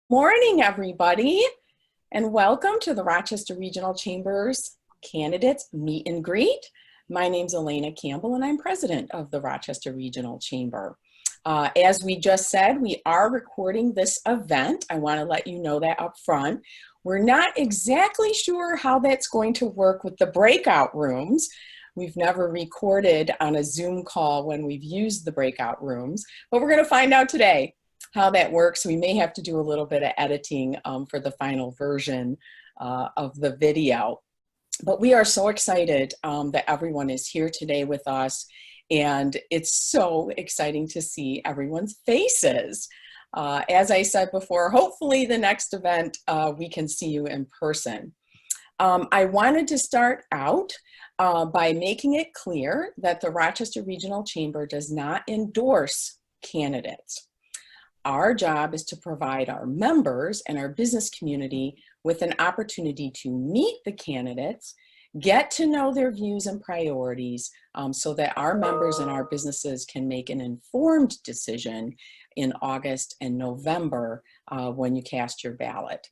Morning, everybody, and welcome to the Rochester Regional Chamber's Candidates Meet and Greet. My name's Elena Campbell, and I'm president of the Rochester Regional Chamber. As we just said, we are recording this event. I want to let you know that up front. We're not exactly sure how that's going to work with the breakout rooms. We've never recorded on a Zoom call when we've used the breakout rooms, but we're going to find out today how that works. We may have to do a little bit of editing for the final version of the video. But we are so excited that everyone is here today with us, and it's so exciting to see everyone's faces. As I said before, hopefully the next event we can see you in person. I wanted to start out by making it clear that the Rochester Regional Chamber does not endorse candidates. Our job is to provide our members and our business community with an opportunity to meet the candidates, get to know their views and priorities so that our members and our businesses can make an informed decision in August and November when you cast your ballot.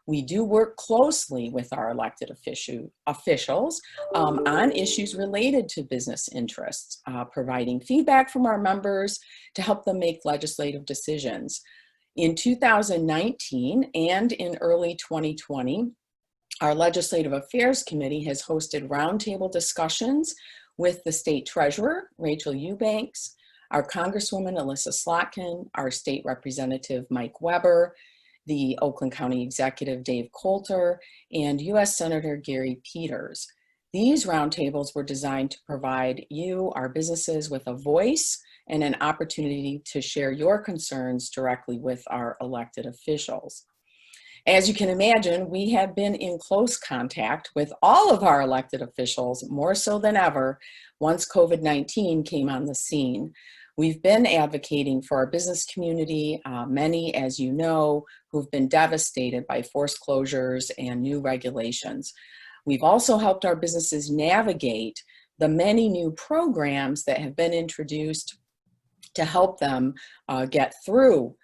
We do work closely with our elected officials on issues related to business interests, providing feedback from our members to help them make legislative decisions. In 2019 and in early 2020, our Legislative Affairs Committee has hosted roundtable discussions with the State Treasurer, Rachel Eubanks, our Congresswoman, Alyssa Slotkin, our State Representative, Mike Weber, the Oakland County Executive, Dave Coulter, and U.S. Senator Gary Peters. These roundtables were designed to provide you, our businesses, with a voice and an opportunity to share your concerns directly with our elected officials. As you can imagine, we have been in close contact with all of our elected officials, more so than ever, once COVID-19 came on the scene. We've been advocating for our business community, many, as you know, who've been devastated by forced closures and new regulations. We've also helped our businesses navigate the many new programs that have been introduced to help them get through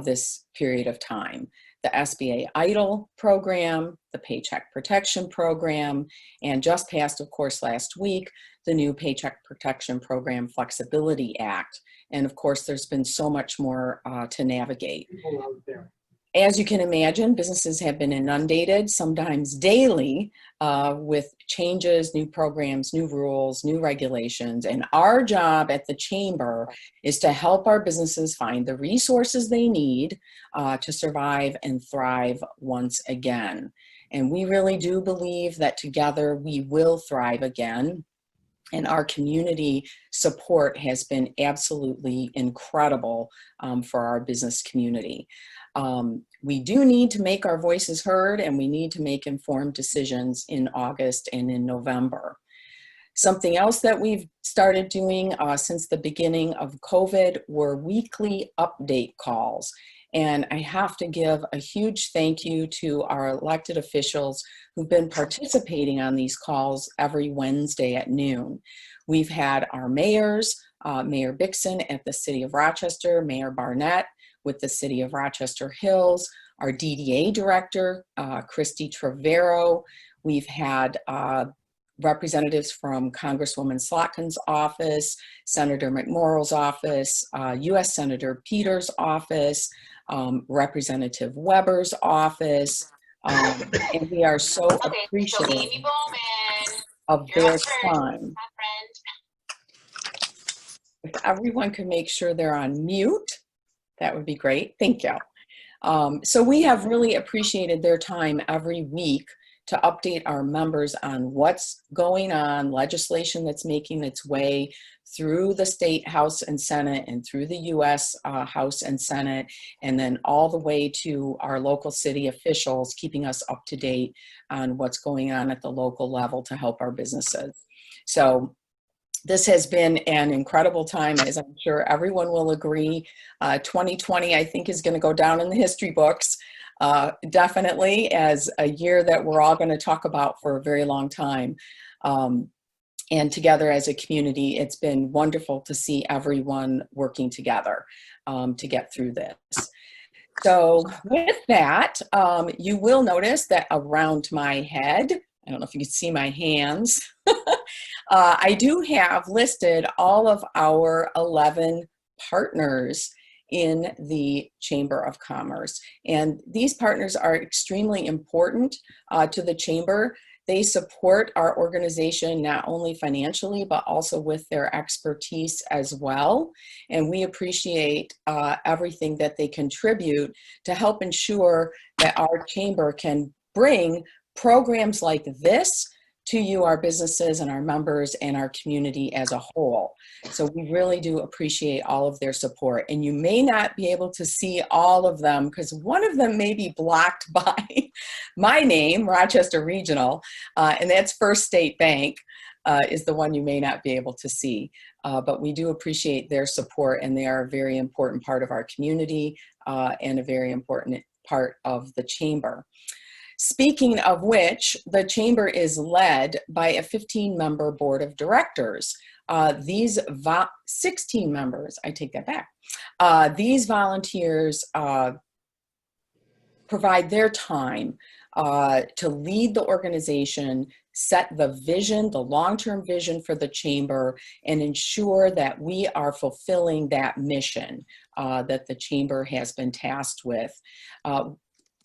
this period of time. The SBA EIDL program, the Paycheck Protection Program, and just passed, of course, last week, the new Paycheck Protection Program Flexibility Act. And of course, there's been so much more to navigate. As you can imagine, businesses have been inundated, sometimes daily, with changes, new programs, new rules, new regulations. And our job at the Chamber is to help our businesses find the resources they need to survive and thrive once again. And we really do believe that together we will thrive again. And our community support has been absolutely incredible for our business community. We do need to make our voices heard, and we need to make informed decisions in August and in November. Something else that we've started doing since the beginning of COVID were weekly update calls. And I have to give a huge thank you to our elected officials who've been participating on these calls every Wednesday at noon. We've had our mayors, Mayor Bixson at the City of Rochester, Mayor Barnett with the City of Rochester Hills, our DDA director, Christy Trevero. We've had representatives from Congresswoman Slotkin's office, Senator McMorrow's office, U.S. Senator Peters' office, Representative Weber's office, and we are so appreciative of their time. If everyone could make sure they're on mute, that would be great. Thank you. So we have really appreciated their time every week to update our members on what's going on, legislation that's making its way through the State House and Senate and through the U.S. House and Senate, and then all the way to our local city officials, keeping us up to date on what's going on at the local level to help our businesses. So this has been an incredible time, as I'm sure everyone will agree. 2020, I think, is going to go down in the history books, definitely as a year that we're all going to talk about for a very long time. And together as a community, it's been wonderful to see everyone working together to get through this. So with that, you will notice that around my head, I don't know if you can see my hands, I do have listed all of our 11 partners in the Chamber of Commerce. And these partners are extremely important to the Chamber. They support our organization not only financially, but also with their expertise as well. And we appreciate everything that they contribute to help ensure that our Chamber can bring programs like this to you, our businesses and our members and our community as a whole. So we really do appreciate all of their support. And you may not be able to see all of them because one of them may be blocked by my name, Rochester Regional, and that's First State Bank is the one you may not be able to see. But we do appreciate their support, and they are a very important part of our community and a very important part of the Chamber. Speaking of which, the Chamber is led by a 15-member board of directors. These 16 members, I take that back. These volunteers provide their time to lead the organization, set the vision, the long-term vision for the Chamber, and ensure that we are fulfilling that mission that the Chamber has been tasked with.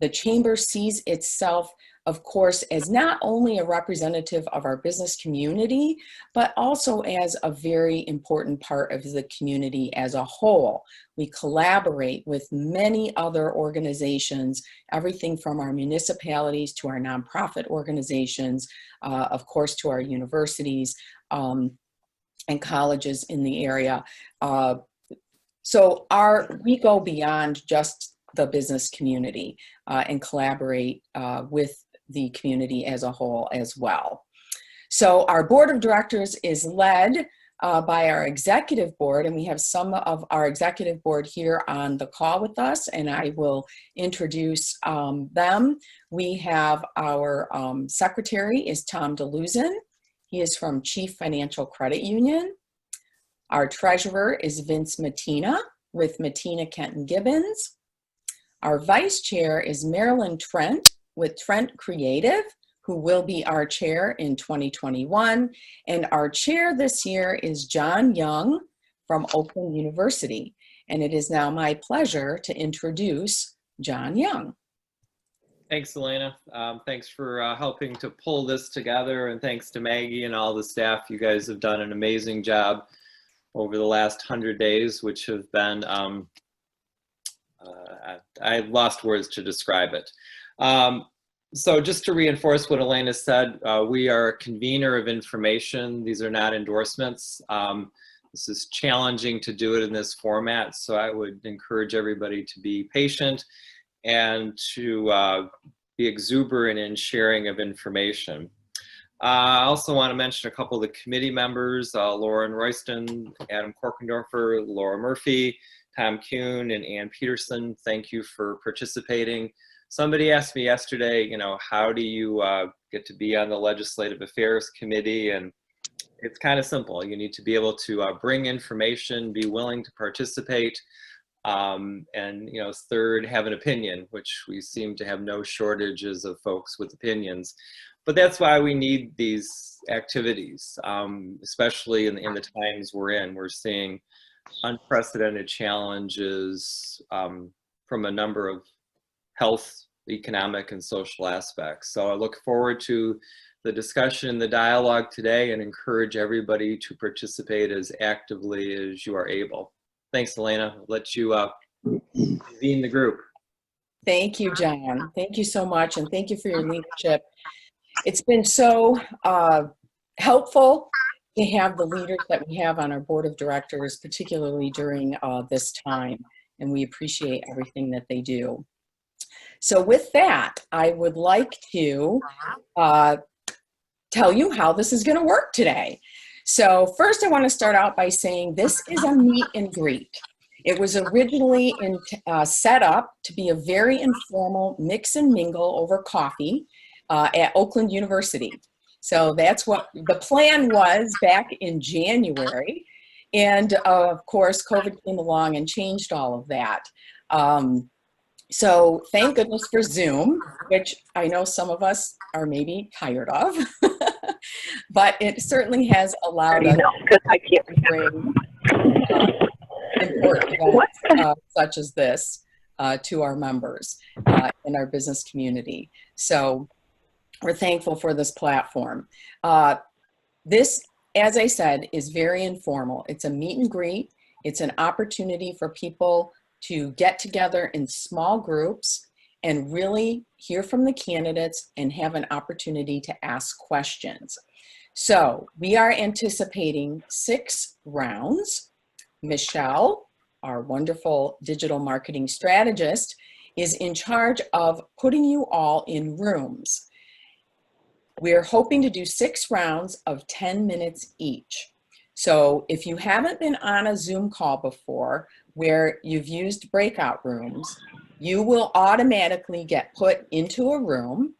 The Chamber sees itself, of course, as not only a representative of our business community, but also as a very important part of the community as a whole. We collaborate with many other organizations, everything from our municipalities to our nonprofit organizations, of course, to our universities and colleges in the area. So we go beyond just the business community and collaborate with the community as a whole as well. So our board of directors is led by our executive board, and we have some of our executive board here on the call with us, and I will introduce them. We have our secretary is Tom DeLuzin. He is from Chief Financial Credit Union. Our treasurer is Vince Mattina with Mattina Kenton Gibbons. Our vice chair is Marilyn Trent with Trent Creative, who will be our chair in 2021. And our chair this year is John Young from Oakland University. And it is now my pleasure to introduce John Young. Thanks, Elena. Thanks for helping to pull this together, and thanks to Maggie and all the staff. You guys have done an amazing job over the last 100 days, which have been I lost words to describe it. So just to reinforce what Elena said, we are a convener of information. These are not endorsements. This is challenging to do it in this format, so I would encourage everybody to be patient and to be exuberant in sharing of information. I also want to mention a couple of the committee members, Lauren Royston, Adam Korkendorfer, Laura Murphy, Tom Kuhn, and Ann Peterson. Thank you for participating. Somebody asked me yesterday, how do you get to be on the Legislative Affairs Committee? And it's kind of simple. You need to be able to bring information, be willing to participate, and third, have an opinion, which we seem to have no shortages of folks with opinions. But that's why we need these activities, especially in the times we're in. We're seeing unprecedented challenges from a number of health, economic, and social aspects. So I look forward to the discussion, the dialogue today, and encourage everybody to participate as actively as you are able. Thanks, Elena. I'll let you convene the group. Thank you, John. Thank you so much, and thank you for your leadership. It's been so helpful to have the leaders that we have on our board of directors, particularly during this time, and we appreciate everything that they do. So with that, I would like to tell you how this is going to work today. So first, I want to start out by saying this is a meet and greet. It was originally set up to be a very informal mix and mingle over coffee at Oakland University. So that's what the plan was back in January. And of course, COVID came along and changed all of that. So thank goodness for Zoom, which I know some of us are maybe tired of, but it certainly has allowed us to bring important events such as this to our members in our business community. So we're thankful for this platform. This, as I said, is very informal. It's a meet and greet. It's an opportunity for people to get together in small groups and really hear from the candidates and have an opportunity to ask questions. So we are anticipating 6 rounds. Michelle, our wonderful digital marketing strategist, is in charge of putting you all in rooms. We're hoping to do 6 rounds of 10 minutes each. So if you haven't been on a Zoom call before where you've used breakout rooms, you will automatically get put into a room.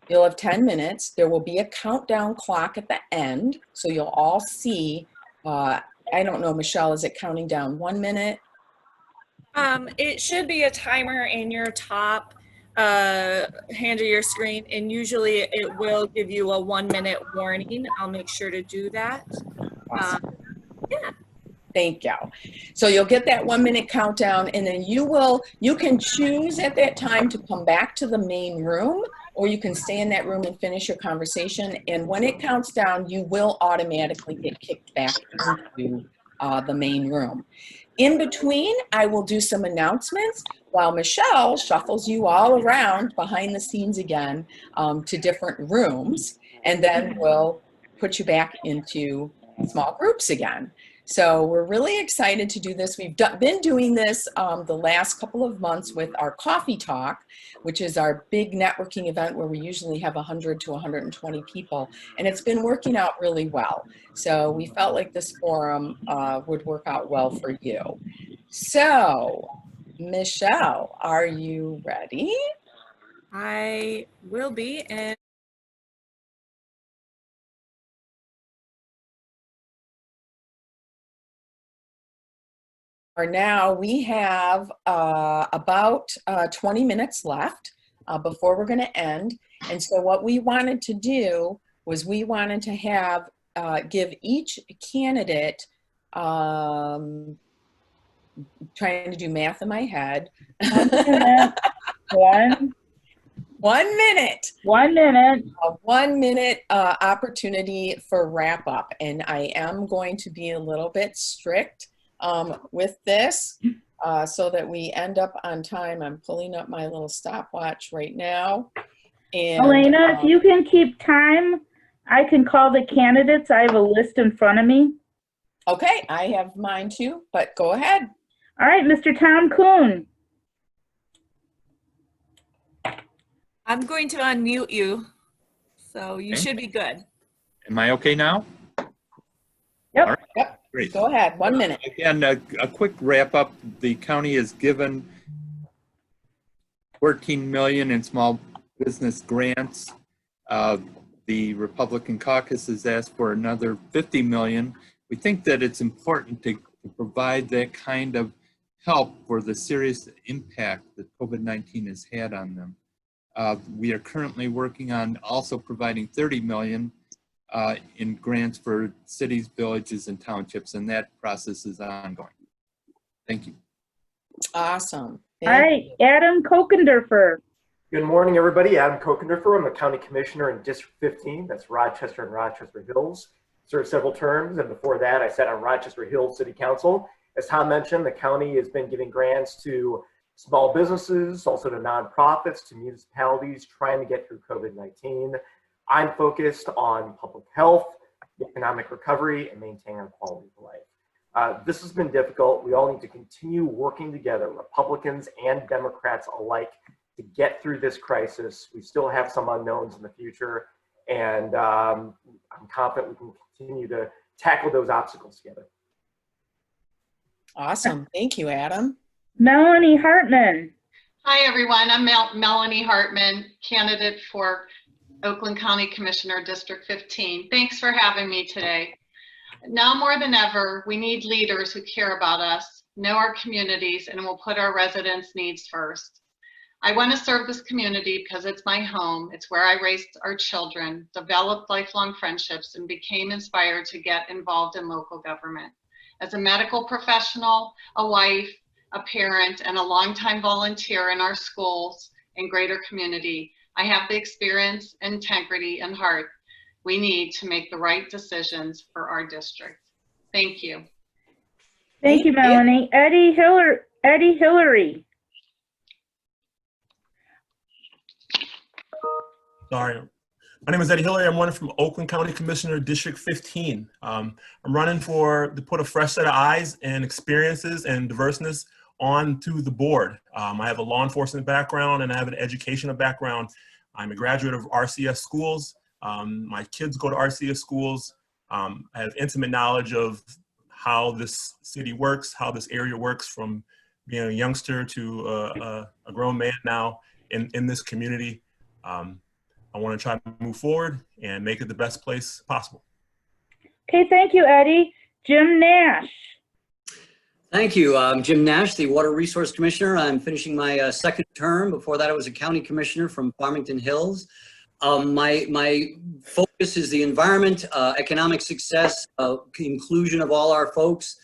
You'll have 10 minutes. There will be a countdown clock at the end. So you'll all see, I don't know, Michelle, is it counting down 1 minute? It should be a timer in your top hand of your screen, and usually it will give you a 1 minute warning. I'll make sure to do that. Awesome. Yeah. Thank you. So you'll get that 1 minute countdown, and then you can choose at that time to come back to the main room, or you can stay in that room and finish your conversation. And when it counts down, you will automatically get kicked back into the main room. In between, I will do some announcements while Michelle shuffles you all around behind the scenes again to different rooms, and then we'll put you back into small groups again. So we're really excited to do this. We've been doing this the last couple of months with our coffee talk, which is our big networking event where we usually have 100 to 120 people, and it's been working out really well. So we felt like this forum would work out well for you. So Michelle, are you ready? I will be. And now we have about 20 minutes left before we're going to end. And so what we wanted to do was we wanted to have give each candidate, trying to do math in my head. 1 minute. 1 minute. 1 minute. A 1 minute opportunity for wrap up. And I am going to be a little bit strict with this so that we end up on time. I'm pulling up my little stopwatch right now. And Elena, if you can keep time, I can call the candidates. I have a list in front of me. Okay, I have mine too, but go ahead. All right, Mr. Tom Kuhn. I'm going to unmute you, so you Okay. should be good. Am I okay now? Yep. All right. Yep. Great. Go ahead. 1 minute. Again, a quick wrap up. The county has given 14 million in small business grants. The Republican caucus has asked for another 50 million. We think that it's important to provide that kind of help for the serious impact that COVID-19 has had on them. We are currently working on also providing 30 million in grants for cities, villages, and townships, and that process is ongoing. Thank you. Awesome. All right, Adam Kokendorfer. Good morning, everybody. Adam Kokendorfer. I'm the County Commissioner in District 15. That's Rochester and Rochester Hills. Served several terms, and before that, I sat on Rochester Hills City Council. As Tom mentioned, the county has been giving grants to small businesses, also to nonprofits, to municipalities trying to get through COVID-19. I'm focused on public health, economic recovery, and maintaining quality of life. This has been difficult. We all need to continue working together, Republicans and Democrats alike, to get through this crisis. We still have some unknowns in the future, and I'm confident we can continue to tackle those obstacles together. Awesome. Thank you, Adam. Melanie Hartman. Hi, everyone. I'm Melanie Hartman, candidate for Oakland County Commissioner, District 15. Thanks for having me today. Now more than ever, we need leaders who care about us, know our communities, and will put our residents' needs first. I want to serve this community because it's my home. It's where I raised our children, developed lifelong friendships, and became inspired to get involved in local government. As a medical professional, a wife, a parent, and a longtime volunteer in our schools and greater community, I have the experience, integrity, and heart we need to make the right decisions for our district. Thank you. Thank you, Melanie. Eddie Hillary. Sorry. My name is Eddie Hillary. I'm running from Oakland County Commissioner, District 15. I'm running to put a fresh set of eyes and experiences and diverseness onto the board. I have a law enforcement background and I have an educational background. I'm a graduate of RCS schools. My kids go to RCS schools. I have intimate knowledge of how this city works, how this area works, from being a youngster to a grown man now in this community. I want to try to move forward and make it the best place possible. Okay, thank you, Eddie. Jim Nash. Thank you. I'm Jim Nash, the Water Resource Commissioner. I'm finishing my second term. Before that, I was a county commissioner from Farmington Hills. My focus is the environment, economic success, inclusion of all our folks.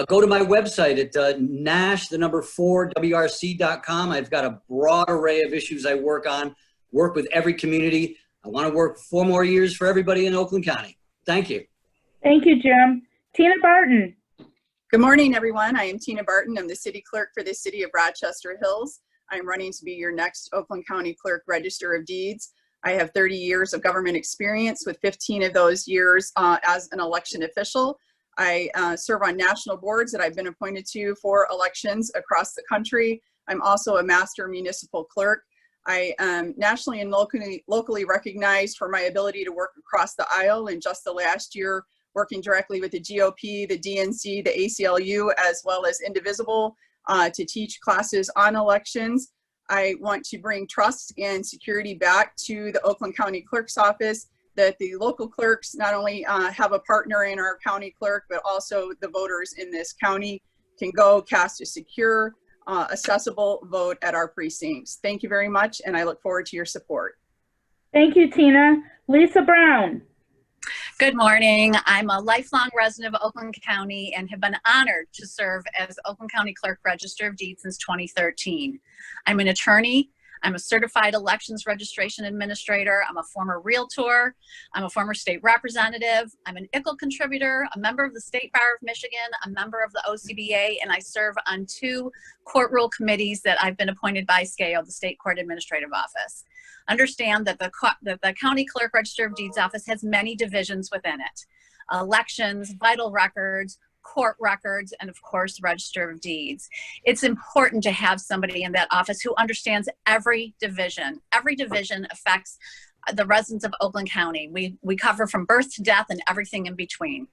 Go to my website at nash4wrc.com. I've got a broad array of issues I work on, work with every community. I want to work 4 more years for everybody in Oakland County. Thank you. Thank you, Jim. Tina Barton. Good morning, everyone. I am Tina Barton. I'm the city clerk for the city of Rochester Hills. I'm running to be your next Oakland County Clerk Register of Deeds. I have 30 years of government experience, with 15 of those years as an election official. I serve on national boards that I've been appointed to for elections across the country. I'm also a master municipal clerk. I am nationally and locally recognized for my ability to work across the aisle. In just the last year, working directly with the GOP, the DNC, the ACLU, as well as Indivisible to teach classes on elections. I want to bring trust and security back to the Oakland County Clerk's office, that the local clerks not only have a partner in our county clerk, but also the voters in this county can go cast a secure, accessible vote at our precincts. Thank you very much, and I look forward to your support. Thank you, Tina. Lisa Brown. Good morning. I'm a lifelong resident of Oakland County and have been honored to serve as Oakland County Clerk Register of Deeds since 2013. I'm an attorney. I'm a certified elections registration administrator. I'm a former realtor. I'm a former state representative. I'm an ICL contributor, a member of the State Bar of Michigan, a member of the OCBA, and I serve on 2 court rule committees that I've been appointed by SCAO, the State Court Administrative Office. Understand that the County Clerk Register of Deeds office has many divisions within it: elections, vital records, court records, and of course, the Register of Deeds. It's important to have somebody in that office who understands every division. Every division affects the residents of Oakland County. We cover from birth to death and everything in between.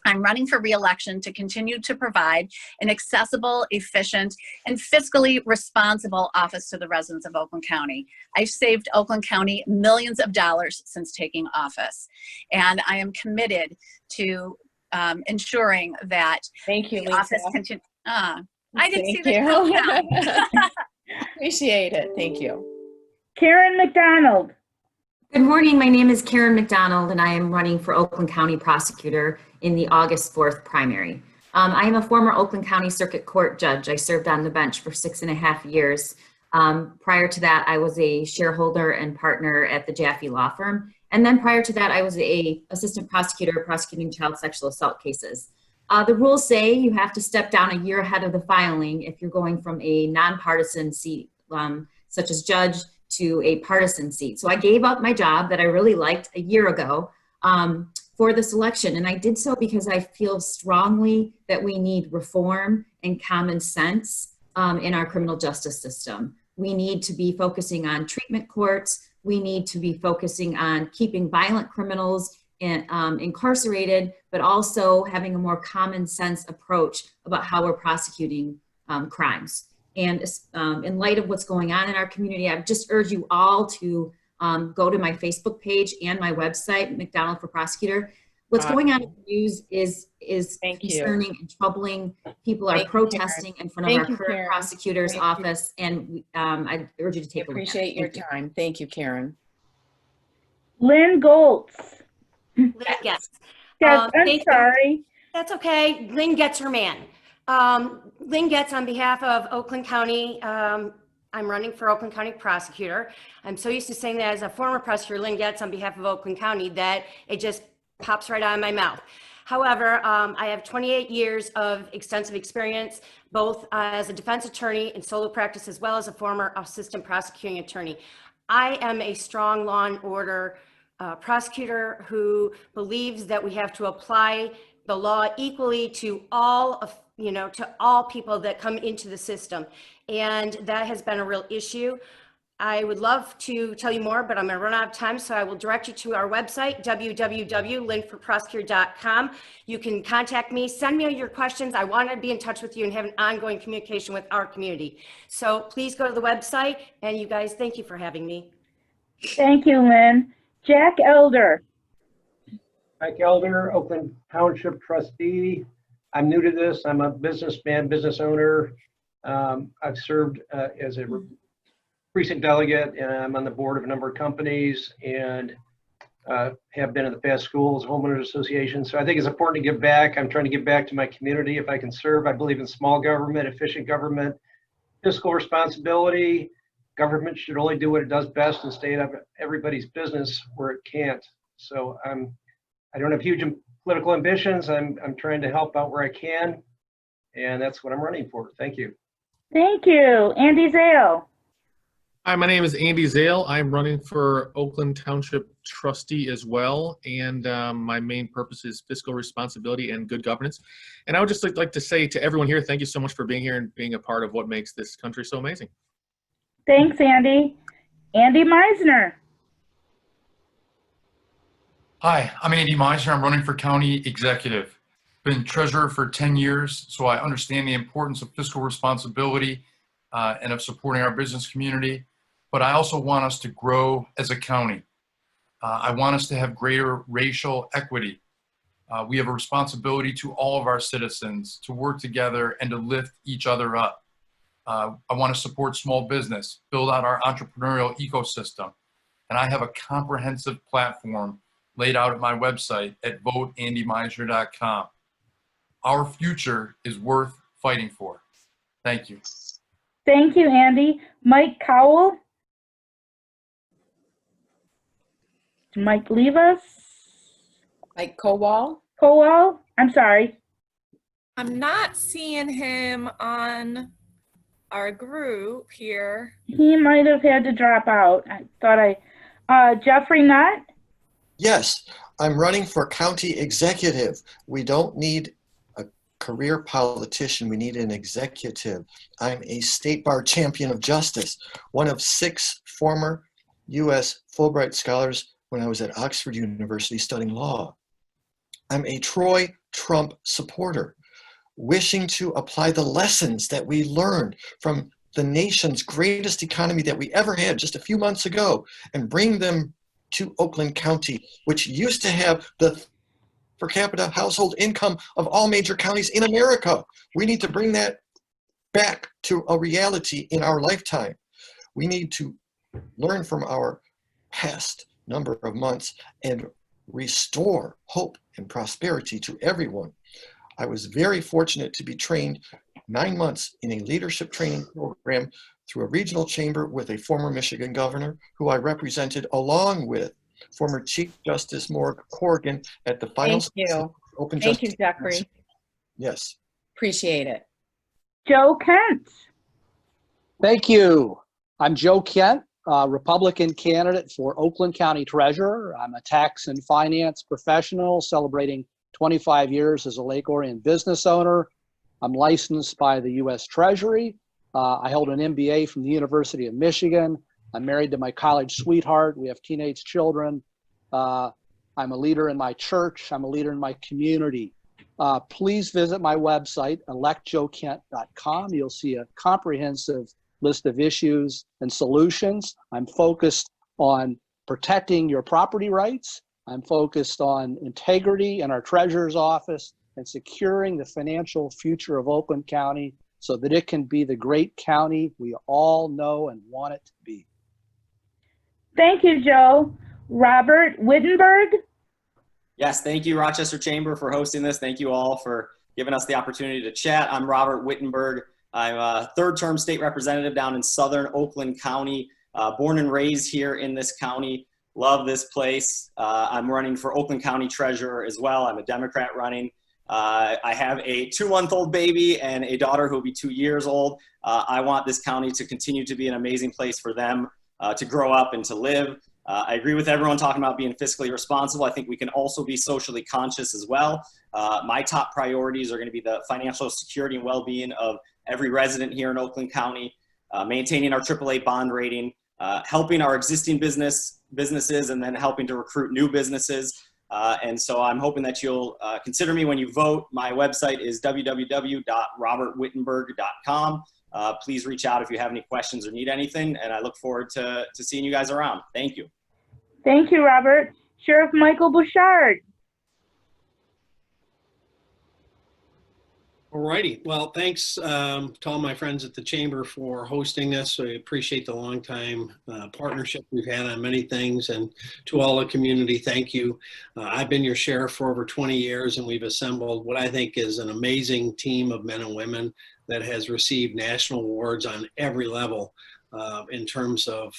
I'm running for re-election to continue to provide an accessible, efficient, and fiscally responsible office to the residents of Oakland County. I've saved Oakland County millions of dollars since taking office, and I am committed to ensuring that Thank you, the Lisa. office continue. I didn't see Thank the you. countdown. Appreciate it. Thank you. Karen McDonald. Good morning. My name is Karen McDonald, and I am running for Oakland County Prosecutor in the August 4th primary. I am a former Oakland County Circuit Court judge. I served on the bench for 6.5 years. Prior to that, I was a shareholder and partner at the Jaffe Law Firm. And then prior to that, I was a assistant prosecutor prosecuting child sexual assault cases. The rules say you have to step down a year ahead of the filing if you're going from a nonpartisan seat, such as judge, to a partisan seat. So I gave up my job that I really liked a year ago for this election. And I did so because I feel strongly that we need reform and common sense in our criminal justice system. We need to be focusing on treatment courts. We need to be focusing on keeping violent criminals incarcerated, but also having a more common sense approach about how we're prosecuting crimes. And in light of what's going on in our community, I just urge you all to go to my Facebook page and my website, Mcdonald for Prosecutor. What's going on in the news is Thank you. concerning and troubling. People are Thank you, protesting in front of Thank our you, current Karen. prosecutor's Thank you. office, and I urge you to I take a look at it. appreciate your Thank you. time. Thank you, Karen. Lynn Gould. Lynn gets. Yes, I'm Thank you. sorry. That's okay. Lynn gets her man. Lynn gets on behalf of Oakland County. I'm running for Oakland County prosecutor. I'm so used to saying that as a former prosecutor, Lynn gets on behalf of Oakland County, that it just pops right out of my mouth. However, I have 28 years of extensive experience, both as a defense attorney in solo practice, as well as a former assistant prosecuting attorney. I am a strong law and order prosecutor who believes that we have to apply the law equally to all of, to all people that come into the system. And that has been a real issue. I would love to tell you more, but I'm going to run out of time. So I will direct you to our website, www.lynnforprosecutor.com. You can contact me, send me your questions. I want to be in touch with you and have an ongoing communication with our community. So please go to the website, and you guys, thank you for having me. Thank you, Lynn. Jack Elder. Mike Elder, Oakland Township trustee. I'm new to this. I'm a businessman, business owner. I've served as a precinct delegate, and I'm on the board of a number of companies, and have been in the past schools, homeowners associations. So I think it's important to give back. I'm trying to give back to my community if I can serve. I believe in small government, efficient government, fiscal responsibility. Government should only do what it does best and stay out of everybody's business where it can't. So I don't have huge political ambitions. I'm trying to help out where I can, and that's what I'm running for. Thank you. Thank you. Andy Zale. Hi, my name is Andy Zale. I'm running for Oakland Township trustee as well, and my main purpose is fiscal responsibility and good governance. And I would just like to say to everyone here, thank you so much for being here and being a part of what makes this country so amazing. Thanks, Andy. Andy Meisner. Hi, I'm Andy Meisner. I'm running for county executive. Been treasurer for 10 years, so I understand the importance of fiscal responsibility and of supporting our business community. But I also want us to grow as a county. I want us to have greater racial equity. We have a responsibility to all of our citizens to work together and to lift each other up. I want to support small business, build out our entrepreneurial ecosystem. And I have a comprehensive platform laid out at my website at voteandymeisner.com. Our future is worth fighting for. Thank you. Thank you, Andy. Mike Cowell. Did Mike leave us? Mike Kowal. Kowal? I'm sorry. I'm not seeing him on our group here. He might have had to drop out. I thought Jeffrey Nutt? Yes, I'm running for county executive. We don't need a career politician. We need an executive. I'm a state bar champion of justice, one of 6 former U.S. Fulbright scholars when I was at Oxford University studying law. I'm a Troy Trump supporter, wishing to apply the lessons that we learned from the nation's greatest economy that we ever had just a few months ago and bring them to Oakland County, which used to have the per capita household income of all major counties in America. We need to bring that back to a reality in our lifetime. We need to learn from our past number of months and restore hope and prosperity to everyone. I was very fortunate to be trained 9 months in a leadership training program through a regional chamber with a former Michigan governor who I represented, along with former Chief Justice Morg Corrigan at the final Open Thank Justice. you, Jeffrey. Yes. Appreciate it. Joe Kent. Thank you. I'm Joe Kent, Republican candidate for Oakland County Treasurer. I'm a tax and finance professional celebrating 25 years as a Lake Orion business owner. I'm licensed by the U.S. Treasury. I hold an MBA from the University of Michigan. I'm married to my college sweetheart. We have teenage children. I'm a leader in my church. I'm a leader in my community. Please visit my website, electjoekent.com. You'll see a comprehensive list of issues and solutions. I'm focused on protecting your property rights, I'm focused on integrity in our treasurer's office and securing the financial future of Oakland County so that it can be the great county we all know and want it to be. Thank you, Joe. Robert Wittenberg. Yes, thank you, Rochester Chamber, for hosting this. Thank you all for giving us the opportunity to chat. I'm Robert Wittenberg. I'm a third-term state representative down in southern Oakland County, born and raised here in this county. Love this place. I'm running for Oakland County Treasurer as well. I'm a Democrat running. I have a 2-month-old baby and a daughter who will be 2 years old. I want this county to continue to be an amazing place for them to grow up and to live. I agree with everyone talking about being fiscally responsible. I think we can also be socially conscious as well. My top priorities are going to be the financial security and well-being of every resident here in Oakland County, maintaining our AAA bond rating, helping our existing businesses, and then helping to recruit new businesses. And so I'm hoping that you'll consider me when you vote. My website is www.robertwittenberg.com. Please reach out if you have any questions or need anything, and I look forward to seeing you guys around. Thank you. Thank you, Robert. Sheriff Michael Bouchard. All righty. Well, thanks to all my friends at the Chamber for hosting this. I appreciate the long time partnership we've had on many things, and to all the community, thank you. I've been your sheriff for over 20 years, and we've assembled what I think is an amazing team of men and women that has received national awards on every level in terms of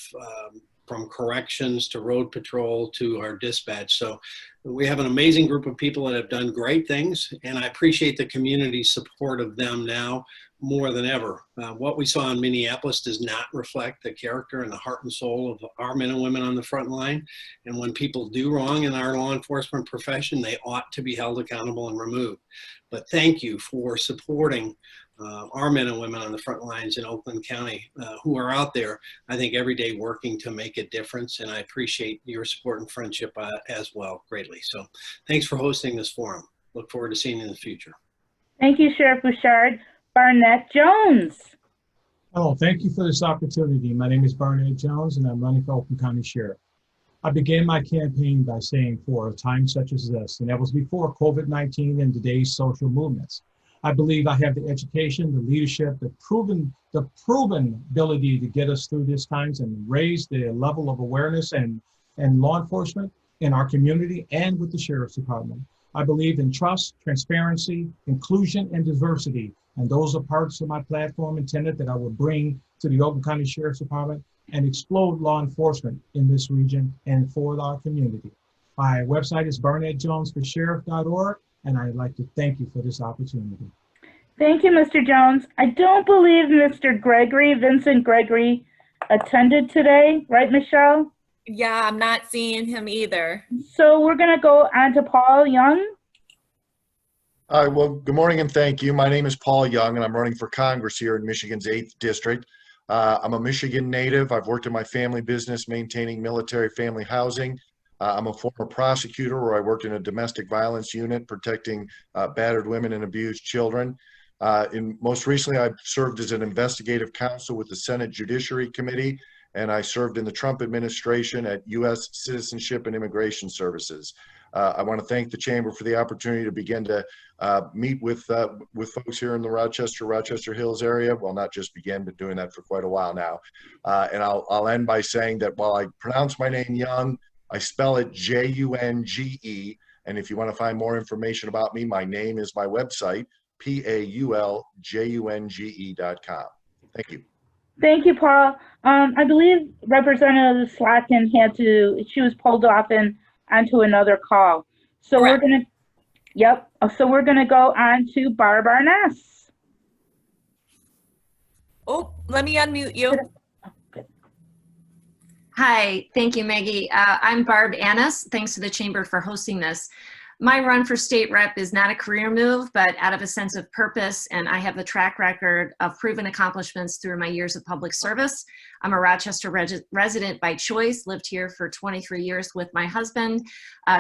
from corrections to road patrol to our dispatch. So we have an amazing group of people that have done great things, and I appreciate the community's support of them now more than ever. What we saw in Minneapolis does not reflect the character and the heart and soul of our men and women on the front line. And when people do wrong in our law enforcement profession, they ought to be held accountable and removed. But thank you for supporting our men and women on the front lines in Oakland County who are out there, I think, every day working to make a difference. And I appreciate your support and friendship as well greatly. So thanks for hosting this forum. Look forward to seeing you in the future. Thank you, Sheriff Bouchard. Barnett Jones. Oh, thank you for this opportunity. My name is Barnett Jones, and I'm running for Oakland County Sheriff. I began my campaign by saying, for a time such as this, and that was before COVID-19 and today's social movements. I believe I have the education, the leadership, the proven ability to get us through these times and raise the level of awareness and law enforcement in our community and with the Sheriff's Department. I believe in trust, transparency, inclusion, and diversity. And those are parts of my platform intended that I will bring to the Oakland County Sheriff's Department and explode law enforcement in this region and for our community. My website is barnettjonesforsheriff.org, and I'd like to thank you for this opportunity. Thank you, Mr. Jones. I don't believe Mr. Gregory, Vincent Gregory, attended today, right, Michelle? Yeah, I'm not seeing him either. So we're going to go on to Paul Young. Hi, well, good morning and thank you. My name is Paul Young, and I'm running for Congress here in Michigan's 8th District. I'm a Michigan native. I've worked in my family business maintaining military family housing. I'm a former prosecutor where I worked in a domestic violence unit protecting battered women and abused children. Most recently, I've served as an investigative counsel with the Senate Judiciary Committee, and I served in the Trump administration at U.S. Citizenship and Immigration Services. I want to thank the Chamber for the opportunity to begin to meet with folks here in the Rochester Hills area. Well, not just begin, but doing that for quite a while now. And I'll end by saying that while I pronounce my name Young, I spell it J-U-N-G-E. And if you want to find more information about me, my name is my website, PAULJUNGE.com. Thank you. Thank you, Paul. I believe Representative Slotkin she was pulled off and onto another call. So Correct. We're gonna go on to Barb Arness. Oh, let me unmute you. Hi, thank you, Maggie. I'm Barb Annis. Thanks to the Chamber for hosting this. My run for state rep is not a career move, but out of a sense of purpose, and I have the track record of proven accomplishments through my years of public service. I'm a Rochester resident by choice, lived here for 23 years with my husband,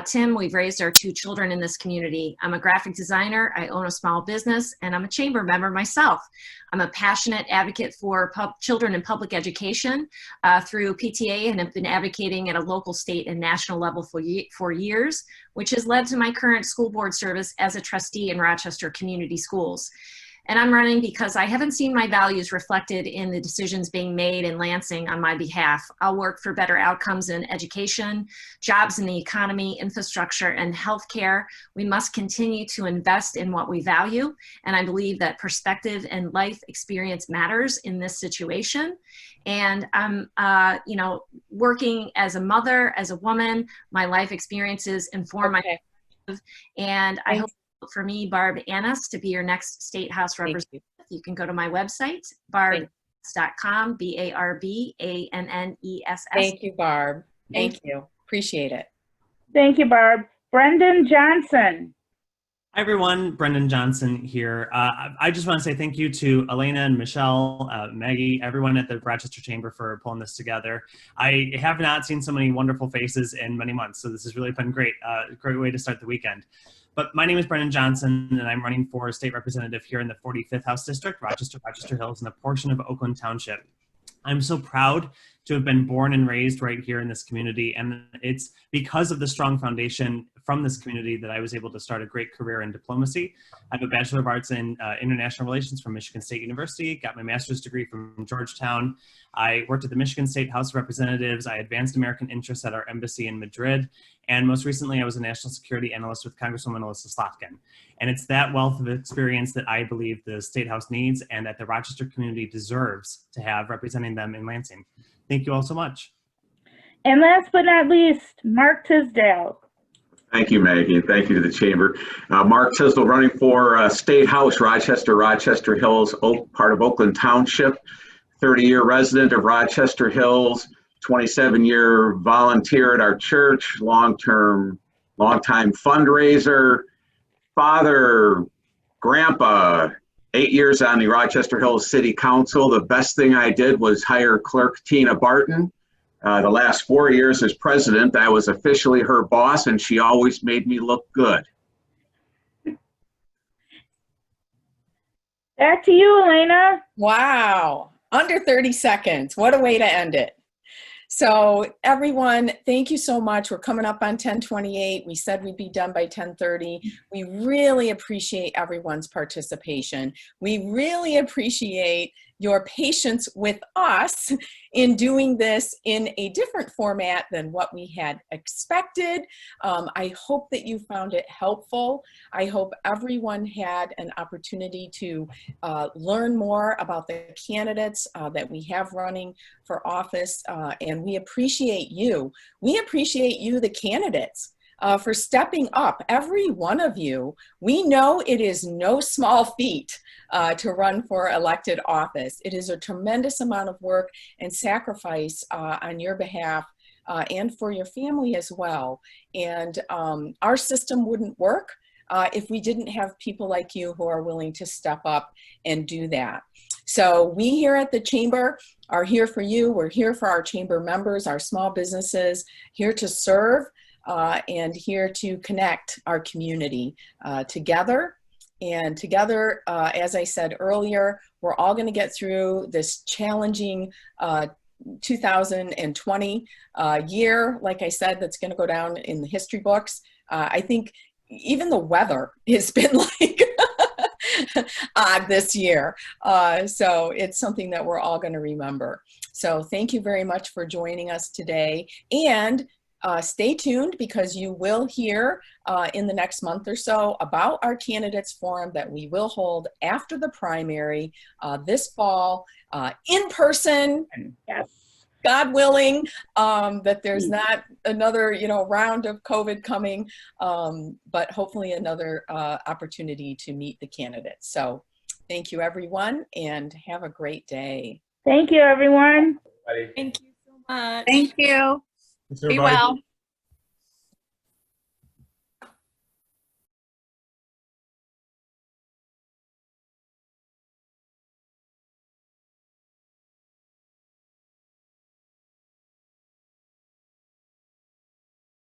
Tim. We've raised our 2 children in this community. I'm a graphic designer, I own a small business, and I'm a chamber member myself. I'm a passionate advocate for children in public education through PTA, and have been advocating at a local, state, and national level for years, which has led to my current school board service as a trustee in Rochester Community Schools. And I'm running because I haven't seen my values reflected in the decisions being made in Lansing on my behalf. I'll work for better outcomes in education, jobs in the economy, infrastructure, and healthcare. We must continue to invest in what we value. And I believe that perspective and life experience matters in this situation. And I'm, working as a mother, as a woman, my life experiences inform my, and I hope for me, Barb Annis, to be your next State House representative. You can go to my website, barb.com, BARBANNESS. Thank you, Barb. Thank you. Appreciate it. Thank you, Barb. Brendan Johnson. Hi, everyone. Brendan Johnson here. I just want to say thank you to Elena and Michelle, Maggie, everyone at the Rochester Chamber for pulling this together. I have not seen so many wonderful faces in many months, so this has really been great. Great way to start the weekend. But my name is Brendan Johnson, and I'm running for state representative here in the 45th House District, Rochester Hills, and a portion of Oakland Township. I'm so proud to have been born and raised right here in this community, and it's because of the strong foundation from this community that I was able to start a great career in diplomacy. I have a Bachelor of Arts in International Relations from Michigan State University, got my master's degree from Georgetown. I worked at the Michigan State House of Representatives. I advanced American interests at our embassy in Madrid. And most recently, I was a national security analyst with Congresswoman Alyssa Slotkin. And it's that wealth of experience that I believe the State House needs and that the Rochester community deserves to have representing them in Lansing. Thank you all so much. And last but not least, Mark Tisdale. Thank you, Maggie, and thank you to the Chamber. Mark Tisdale, running for State House, Rochester Hills, part of Oakland Township, 30-year resident of Rochester Hills, 27-year volunteer at our church, long-time fundraiser, father, grandpa, 8 years on the Rochester Hills City Council. The best thing I did was hire clerk Tina Barton. The last 4 years as president, I was officially her boss, and she always made me look good. Back to you, Elena. Wow. Under 30 seconds. What a way to end it. So everyone, thank you so much. We're coming up on 10:28. We said we'd be done by 10:30. We really appreciate everyone's participation. We really appreciate your patience with us in doing this in a different format than what we had expected. I hope that you found it helpful. I hope everyone had an opportunity to learn more about the candidates that we have running for office, and we appreciate you. We appreciate you, the candidates, for stepping up, every one of you. We know it is no small feat to run for elected office. It is a tremendous amount of work and sacrifice on your behalf and for your family as well. And our system wouldn't work if we didn't have people like you who are willing to step up and do that. So we here at the Chamber are here for you. We're here for our Chamber members, our small businesses, here to serve. And here to connect our community together. And together, as I said earlier, we're all going to get through this challenging 2020 year, like I said, that's going to go down in the history books. I think even the weather has been like odd this year. So it's something that we're all going to remember. So thank you very much for joining us today. And stay tuned, because you will hear in the next month or so about our candidates forum that we will hold after the primary this fall in person. Yes. God willing, that there's not another round of COVID coming, but hopefully another opportunity to meet the candidates. So thank you, everyone, and have a great day. Thank you, everyone. Thank you so much. Thank you. Thanks, Be everybody. well.